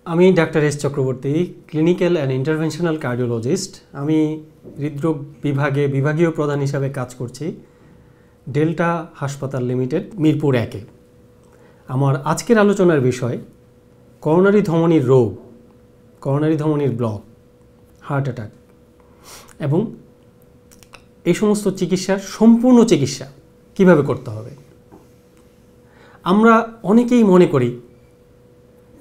আমি doctor S Chakraborty, clinical and interventional cardiologist. আমি হৃদরোগ বিভাগে বিভাগীয় প্রধান হিসাবে কাজ করছি ডেল্টা হাসপাতাল লিমিটেড, মিরপুর 1-এ। আমার আজকের আলোচনার বিষয় করোনারি ধমনির রোগ, করোনারি ধমনির ব্লক, হার্ট অ্যাটাক এবং এই সমস্ত চিকিৎসার সম্পূর্ণ চিকিৎসা কিভাবে করতে হবে। আমরা অনেকেই মনে করি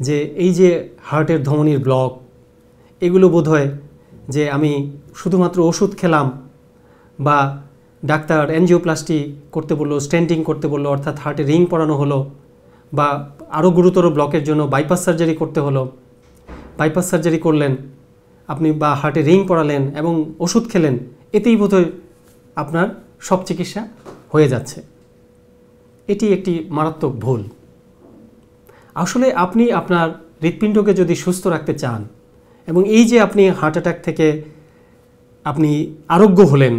যে এই যে হার্টের ধমনির ব্লক, এগুলো বোধহয় যে আমি শুধুমাত্র ওষুধ খেলাম বা ডাক্তার অ্যানজিওপ্লাস্টি করতে বললো, স্টেন্টিং করতে বললো, অর্থাৎ হার্টে রিং পরানো হলো, বা আরও গুরুতর ব্লকের জন্য বাইপাস সার্জারি করতে হলো। বাইপাস সার্জারি করলেন আপনি বা হার্টে রিং পরালেন এবং ওষুধ খেলেন, এতেই বোধহয় আপনার সব চিকিৎসা হয়ে যাচ্ছে। এটি একটি মারাত্মক ভুল। আসলে আপনি আপনার হৃৎপিণ্ডকে যদি সুস্থ রাখতে চান এবং এই যে আপনি হার্ট অ্যাটাক থেকে আপনি আরোগ্য হলেন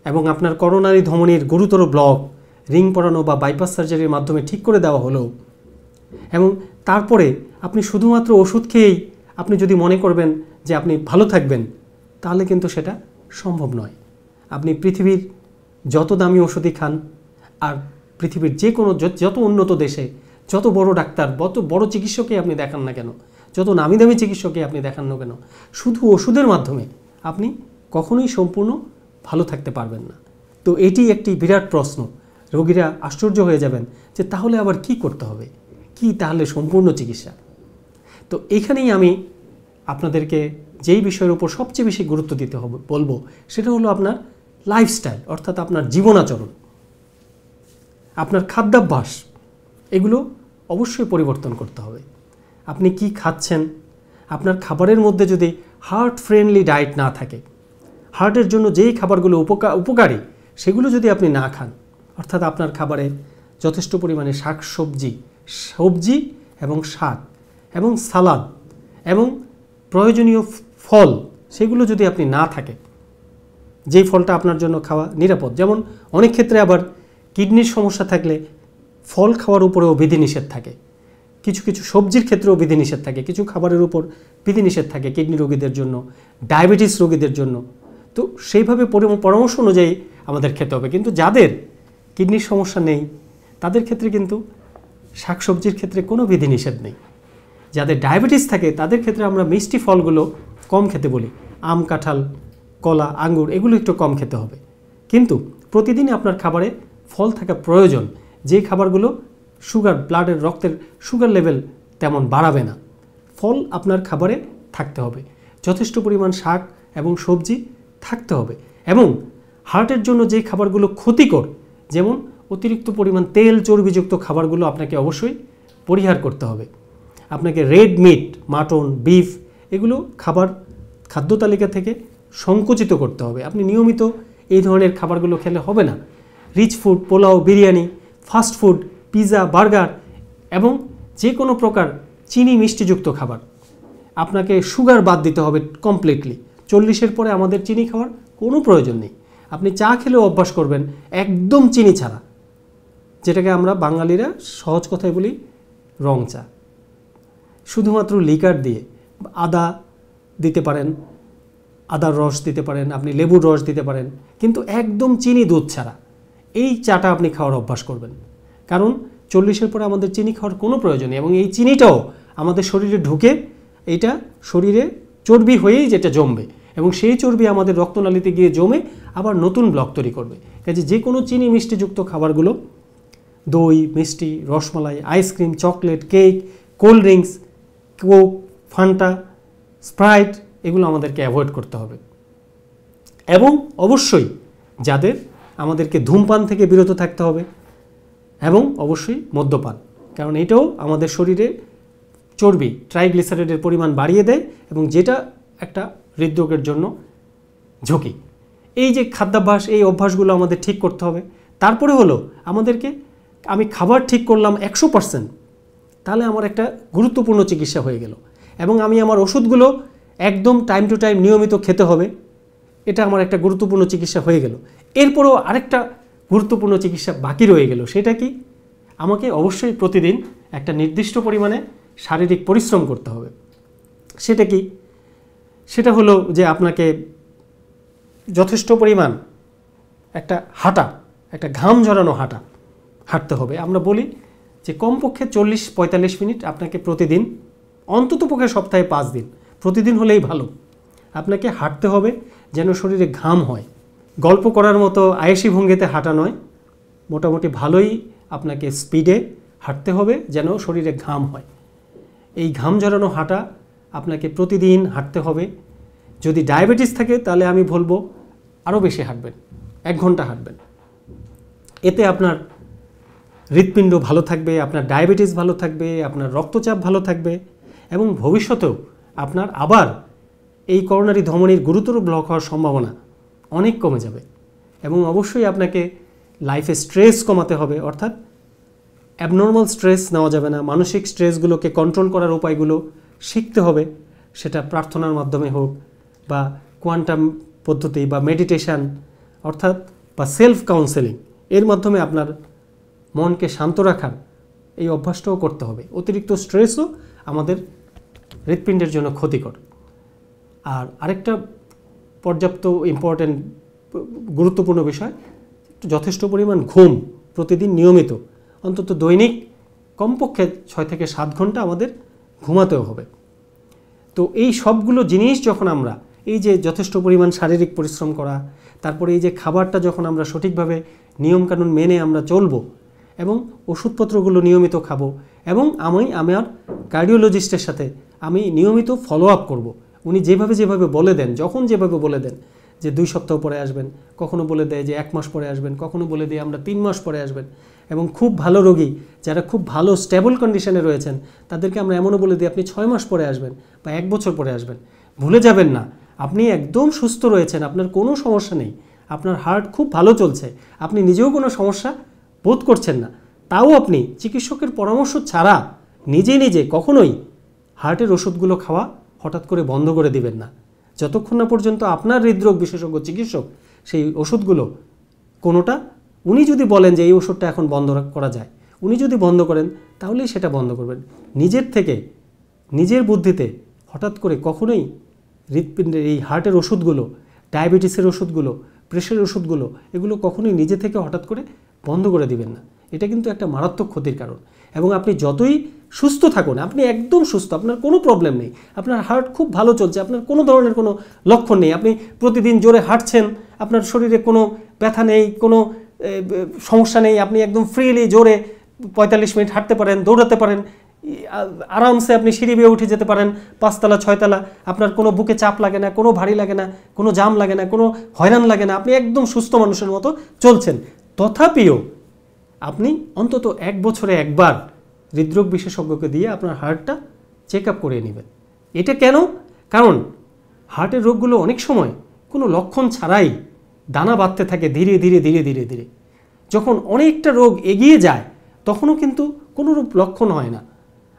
এবং আপনার করোনারি ধমনির গুরুতর ব্লক রিং পরানো বা বাইপাস সার্জারির মাধ্যমে ঠিক করে দেওয়া হলো এবং তারপরে আপনি শুধুমাত্র ওষুধ খেয়েই আপনি যদি মনে করবেন যে আপনি ভালো থাকবেন, তাহলে কিন্তু সেটা সম্ভব নয়। আপনি পৃথিবীর যত দামি ওষুধই খান আর পৃথিবীর যে কোনো যত উন্নত দেশে যত বড় ডাক্তার, যত বড় চিকিৎসককে আপনি দেখান না কেন, যত নামি দামি চিকিৎসককে আপনি দেখান না কেন, শুধু ওষুধের মাধ্যমে আপনি কখনোই সম্পূর্ণ ভালো থাকতে পারবেন না। তো এটি একটি বিরাট প্রশ্ন। রোগীরা আশ্চর্য হয়ে যাবেন যে তাহলে আবার কি করতে হবে, কি তাহলে সম্পূর্ণ চিকিৎসা। তো এখানেই আমি আপনাদেরকে যেই বিষয়ের উপর সবচেয়ে বেশি গুরুত্ব দিতে হবে বলবো, সেটা হলো আপনার লাইফস্টাইল, অর্থাৎ আপনার জীবনাচরণ, আপনার খাদ্যাভ্যাস। এগুলো অবশ্যই পরিবর্তন করতে হবে। আপনি কি খাচ্ছেন, আপনার খাবারের মধ্যে যদি হার্ট ফ্রেন্ডলি ডায়েট না থাকে, হার্টের জন্য যেই খাবারগুলো উপকারী সেগুলো যদি আপনি না খান, অর্থাৎ আপনার খাবারে যথেষ্ট পরিমাণে সবজি এবং শাক এবং সালাদ এবং প্রয়োজনীয় ফল, সেগুলো যদি আপনি না থাকে, যেই ফলটা আপনার জন্য খাওয়া নিরাপদ। যেমন অনেক ক্ষেত্রে আবার কিডনির সমস্যা থাকলে ফল খাওয়ার উপরেও বিধিনিষেধ থাকে, কিছু কিছু সবজির ক্ষেত্রেও বিধিনিষেধ থাকে, কিছু খাবারের উপর বিধিনিষেধ থাকে কিডনি রোগীদের জন্য, ডায়াবেটিস রোগীদের জন্য। তো সেইভাবে পরামর্শ অনুযায়ী আমাদের খেতে হবে। কিন্তু যাদের কিডনির সমস্যা নেই তাদের ক্ষেত্রে কিন্তু শাকসবজির ক্ষেত্রে কোনো বিধিনিষেধ নেই। যাদের ডায়াবেটিস থাকে তাদের ক্ষেত্রে আমরা মিষ্টি ফলগুলো কম খেতে বলি, আম, কাঁঠাল, কলা, আঙ্গুর, এগুলো একটু কম খেতে হবে। কিন্তু প্রতিদিনই আপনার খাবারে ফল থাকা প্রয়োজন, যে খাবারগুলো ব্লাডের রক্তের সুগার লেভেল তেমন বাড়াবে না। ফল আপনার খাবারে থাকতে হবে, যথেষ্ট পরিমাণ শাক এবং সবজি থাকতে হবে। এবং হার্টের জন্য যে খাবারগুলো ক্ষতিকর, যেমন অতিরিক্ত পরিমাণ তেল চর্বিযুক্ত খাবারগুলো আপনাকে অবশ্যই পরিহার করতে হবে। আপনাকে রেড মিট, মাটন, বিফ, এগুলো খাদ্য তালিকা থেকে সংকুচিত করতে হবে। আপনি নিয়মিত এই ধরনের খাবারগুলো খেলে হবে না। Rich food, pulao, biryani, fast food, pizza, burger এবং যে কোনো প্রকার চিনি মিষ্টিযুক্ত খাবার, আপনাকে সুগার বাদ দিতে হবে কমপ্লিটলি। 40-এর পরে আমাদের চিনি খাওয়ার কোনো প্রয়োজন নেই। আপনি চা খেলেও অভ্যাস করবেন একদম চিনি ছাড়া, যেটাকে আমরা বাঙালিরা সহজ কথায় বলি রং চা। শুধুমাত্র লিকার দিয়ে, আদা দিতে পারেন, আদার রস দিতে পারেন, আপনি লেবুর রস দিতে পারেন, কিন্তু একদম চিনি দুধ ছাড়া এই চাটা আপনি খাওয়ার অভ্যাস করবেন। কারণ 40-এর পরে আমাদের চিনি খাওয়ার কোনো প্রয়োজন নেই এবং এই চিনিটাও আমাদের শরীরে ঢুকে এইটা শরীরে চর্বি হয়েই যেটা জমবে এবং সেই চর্বি আমাদের রক্তনালীতে গিয়ে জমে আবার নতুন ব্লক তৈরি করবে। কাজে যে কোনো চিনি মিষ্টিযুক্ত খাবারগুলো, দই, মিষ্টি, rasmalai, ice cream, chocolate, cake, cold drinks, Coke, Fanta, Sprite, এগুলো আমাদেরকে অ্যাভয়েড করতে হবে। এবং অবশ্যই যাদের আমাদেরকে ধূমপান থেকে বিরত থাকতে হবে এবং অবশ্যই মদ্যপান, কারণ এটাও আমাদের শরীরে চর্বি, ট্রাইগ্লিসারাইডের পরিমাণ বাড়িয়ে দেয় এবং যেটা একটা হৃদরোগের জন্য ঝুঁকি। এই যে খাদ্যাভ্যাস, এই অভ্যাসগুলো আমাদের ঠিক করতে হবে। তারপরে হলো আমি খাবার ঠিক করলাম 100%, তাহলে আমার একটা গুরুত্বপূর্ণ চিকিৎসা হয়ে গেল। এবং আমি আমার ওষুধগুলো একদম টাইম টু টাইম নিয়মিত খেতে হবে, এটা আমার একটা গুরুত্বপূর্ণ চিকিৎসা হয়ে গেল। এরপরও আরেকটা গুরুত্বপূর্ণ চিকিৎসা বাকি রয়ে গেল, সেটা কি? আমাকে অবশ্যই প্রতিদিন একটা নির্দিষ্ট পরিমাণে শারীরিক পরিশ্রম করতে হবে। সেটা কি? সেটা হলো যে আপনাকে যথেষ্ট পরিমাণ একটা ঘাম ঝরানো হাঁটতে হবে। আমরা বলি যে কমপক্ষে 40-45 মিনিট আপনাকে প্রতিদিন, অন্ততপক্ষে সপ্তাহে 5 দিন, প্রতিদিন হলেই ভালো, আপনাকে হাঁটতে হবে যেন শরীরে ঘাম হয়। গল্প করার মতো আয়েসি ভঙ্গিতে হাঁটা নয়, মোটামুটি ভালোই আপনাকে স্পিডে হাঁটতে হবে যেন শরীরে ঘাম হয়। এই ঘাম ঝরানো হাঁটা আপনাকে প্রতিদিন হাঁটতে হবে। যদি ডায়াবেটিস থাকে তাহলে আমি বলবো আরও বেশি হাঁটবেন, 1 ঘন্টা হাঁটবেন। এতে আপনার হৃৎপিণ্ড ভালো থাকবে, আপনার ডায়াবেটিস ভালো থাকবে, আপনার রক্তচাপ ভালো থাকবে এবং ভবিষ্যতেও আপনার আবার এই করোনারি ধমনির গুরুতর ব্লক হওয়ার সম্ভাবনা অনেক কমে যাবে। এবং অবশ্যই আপনাকে লাইফে স্ট্রেস কমাতে হবে, অর্থাৎ অ্যাবনর্মাল স্ট্রেস নেওয়া যাবে না। মানসিক স্ট্রেসগুলোকে কন্ট্রোল করার উপায়গুলো শিখতে হবে, সেটা প্রার্থনার মাধ্যমে হোক বা কোয়ান্টাম পদ্ধতি বা মেডিটেশান অর্থাৎ বা সেলফ কাউন্সেলিং, এর মাধ্যমে আপনার মনকে শান্ত রাখার এই অভ্যাসটাও করতে হবে। অতিরিক্ত স্ট্রেসও আমাদের হৃৎপিণ্ডের জন্য ক্ষতিকর। আর আরেকটা পর্যাপ্ত গুরুত্বপূর্ণ বিষয়, যথেষ্ট পরিমাণ ঘুম প্রতিদিন নিয়মিত, অন্তত দৈনিক কমপক্ষে 6 থেকে 7 ঘন্টা আমাদের ঘুমাতেও হবে। তো এই সবগুলো জিনিস যখন আমরা, এই যে যথেষ্ট পরিমাণ শারীরিক পরিশ্রম করা, তারপরে এই যে খাবারটা যখন আমরা সঠিকভাবে নিয়মকানুন মেনে আমরা চলবো এবং ওষুধপত্রগুলো নিয়মিত খাবো, এবং আমার কার্ডিওলজিস্টের সাথে আমি নিয়মিত ফলো আপ করবো। উনি যেভাবে বলে দেন, যখন যেভাবে বলে দেন যে 2 সপ্তাহ পরে আসবেন, কখনো বলে দেয় যে 1 মাস পরে আসবেন, কখনো বলে দিয়ে আমরা 3 মাস পরে আসবেন। এবং খুব ভালো রোগী যারা খুব ভালো স্টেবল কন্ডিশনে রয়েছেন তাদেরকে আমরা এমনও বলে দিই আপনি 6 মাস পরে আসবেন বা 1 বছর পরে আসবেন। ভুলে যাবেন না, আপনি একদম সুস্থ রয়েছেন, আপনার কোনো সমস্যা নেই, আপনার হার্ট খুব ভালো চলছে, আপনি নিজেও কোনো সমস্যা বোধ করছেন না, তাও আপনি চিকিৎসকের পরামর্শ ছাড়া নিজে কখনোই হার্টের ওষুধগুলো খাওয়া হঠাৎ করে বন্ধ করে দিবেন না। যতক্ষণ না পর্যন্ত আপনার হৃদরোগ বিশেষজ্ঞ চিকিৎসক সেই ওষুধগুলো কোনোটা, উনি যদি বলেন যে এই ওষুধটা এখন বন্ধ করা যায়, উনি যদি বন্ধ করেন তাহলেই সেটা বন্ধ করবেন। নিজের থেকে, নিজের বুদ্ধিতে হঠাৎ করে কখনোই হৃৎপিণ্ডের এই হার্টের ওষুধগুলো, ডায়াবেটিসের ওষুধগুলো, প্রেশারের ওষুধগুলো, এগুলো কখনোই নিজে থেকে হঠাৎ করে বন্ধ করে দিবেন না। এটা কিন্তু একটা মারাত্মক ক্ষতির কারণ। এবং আপনি যতই সুস্থ থাকুন, আপনি একদম সুস্থ, আপনার কোনো প্রবলেম নেই, আপনার হার্ট খুব ভালো চলছে, আপনার কোনো ধরনের কোনো লক্ষণ নেই, আপনি প্রতিদিন জোরে হাঁটছেন, আপনার শরীরে কোনো ব্যথা নেই, কোনো সমস্যা নেই, আপনি একদম ফ্রিলি জোরে 45 মিনিট হাঁটতে পারেন, দৌড়াতে পারেন, আরামসে আপনি সিঁড়ি বেয়ে উঠে যেতে পারেন 5 তলা 6 তলা, আপনার কোনো বুকে চাপ লাগে না, কোনো ভারী লাগে না, কোনো জাম লাগে না, কোনো হয়রান লাগে না, আপনি একদম সুস্থ মানুষের মতো চলছেন। তথাপিও আপনি অন্তত 1 বছরে একবার হৃদরোগ বিশেষজ্ঞকে দিয়ে আপনার হার্টটা চেক আপ করিয়ে নেবেন। এটা কেন? কারণ হার্টের রোগগুলো অনেক সময় কোনো লক্ষণ ছাড়াই দানা বাঁধতে থাকে ধীরে ধীরে। যখন অনেকটা রোগ এগিয়ে যায় তখনও কিন্তু কোনোরূপ লক্ষণ হয় না,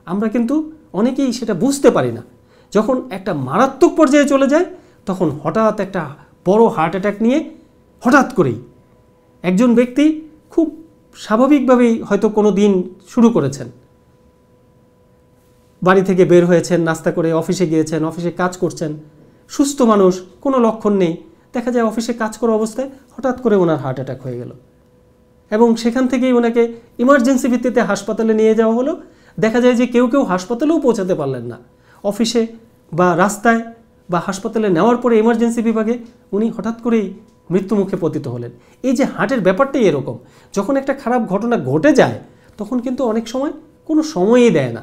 আমরা কিন্তু অনেকেই সেটা বুঝতে পারি না। যখন একটা মারাত্মক পর্যায়ে চলে যায় তখন হঠাৎ একটা বড় হার্ট অ্যাটাক নিয়ে হঠাৎ করেই একজন ব্যক্তি খুব স্বাভাবিকভাবেই হয়তো কোনো দিন শুরু করেছেন, বাড়ি থেকে বের হয়েছেন, নাস্তা করে অফিসে গিয়েছেন, অফিসে কাজ করছেন, সুস্থ মানুষ, কোনো লক্ষণ নেই, দেখা যায় অফিসে কাজ করা অবস্থায় হঠাৎ করে ওনার হার্ট অ্যাটাক হয়ে গেল এবং সেখান থেকেই ওনাকে ইমার্জেন্সি ভিত্তিতে হাসপাতালে নিয়ে যাওয়া হলো। দেখা যায় যে কেউ হাসপাতালেও পৌঁছাতে পারলেন না, অফিসে বা রাস্তায় বা হাসপাতালে নেওয়ার পরে ইমার্জেন্সি বিভাগে উনি হঠাৎ করেই মৃত্যুমুখে পতিত হলেন। এই যে হার্টের ব্যাপারটাই এরকম, যখন একটা খারাপ ঘটনা ঘটে যায় তখন কিন্তু অনেক সময় কোনো সময়ই দেয় না,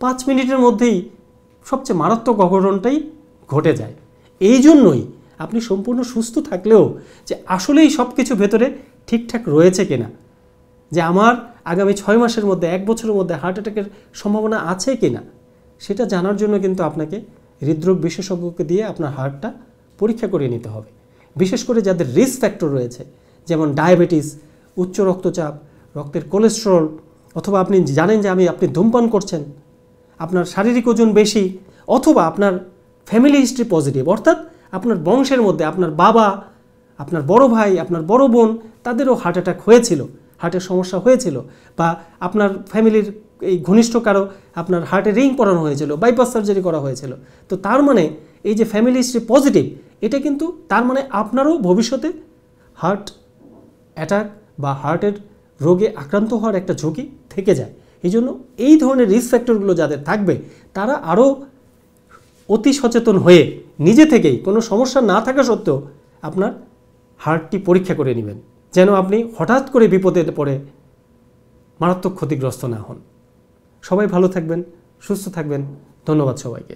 5 মিনিটের মধ্যেই সবচেয়ে মারাত্মক অঘটনটাই ঘটে যায়। এই জন্যই আপনি সম্পূর্ণ সুস্থ থাকলেও যে আসলেই সব কিছু ভেতরে ঠিকঠাক রয়েছে কিনা, যে আমার আগামী 6 মাসের মধ্যে 1 বছরের মধ্যে হার্ট অ্যাটাকের সম্ভাবনা আছে কিনা, সেটা জানার জন্য কিন্তু আপনাকে হৃদরোগ বিশেষজ্ঞকে দিয়ে আপনার হার্টটা পরীক্ষা করে নিতে হবে। বিশেষ করে যাদের রিস্ক ফ্যাক্টর রয়েছে, যেমন ডায়াবেটিস, উচ্চ রক্তচাপ, রক্তের কোলেস্টেরল, অথবা আপনি জানেন যে আপনি ধূমপান করছেন, আপনার শারীরিক ওজন বেশি, অথবা আপনার ফ্যামিলি হিস্ট্রি পজিটিভ, অর্থাৎ আপনার বংশের মধ্যে আপনার বাবা, আপনার বড় ভাই, আপনার বড় বোন, তাদেরও হার্ট অ্যাটাক হয়েছিল, হার্টের সমস্যা হয়েছিল, বা আপনার ফ্যামিলির এই ঘনিষ্ঠ কারো আপনার হার্টে রিং পরানো হয়েছিল, বাইপাস সার্জারি করা হয়েছিল, তো তার মানে এই যে ফ্যামিলি হিস্ট্রি পজিটিভ, এটা কিন্তু তার মানে আপনারও ভবিষ্যতে হার্ট অ্যাটাক বা হার্টের রোগে আক্রান্ত হওয়ার একটা ঝুঁকি থেকে যায়। এই জন্য এই ধরনের রিস্ক ফ্যাক্টরগুলো যাদের থাকবে তারা আরও অতি সচেতন হয়ে নিজে থেকেই কোনো সমস্যা না থাকা সত্ত্বেও আপনার হার্টটি পরীক্ষা করে নেবেন, যেন আপনি হঠাৎ করে বিপদে পড়ে মারাত্মক ক্ষতিগ্রস্ত না হন। সবাই ভালো থাকবেন, সুস্থ থাকবেন। ধন্যবাদ সবাইকে।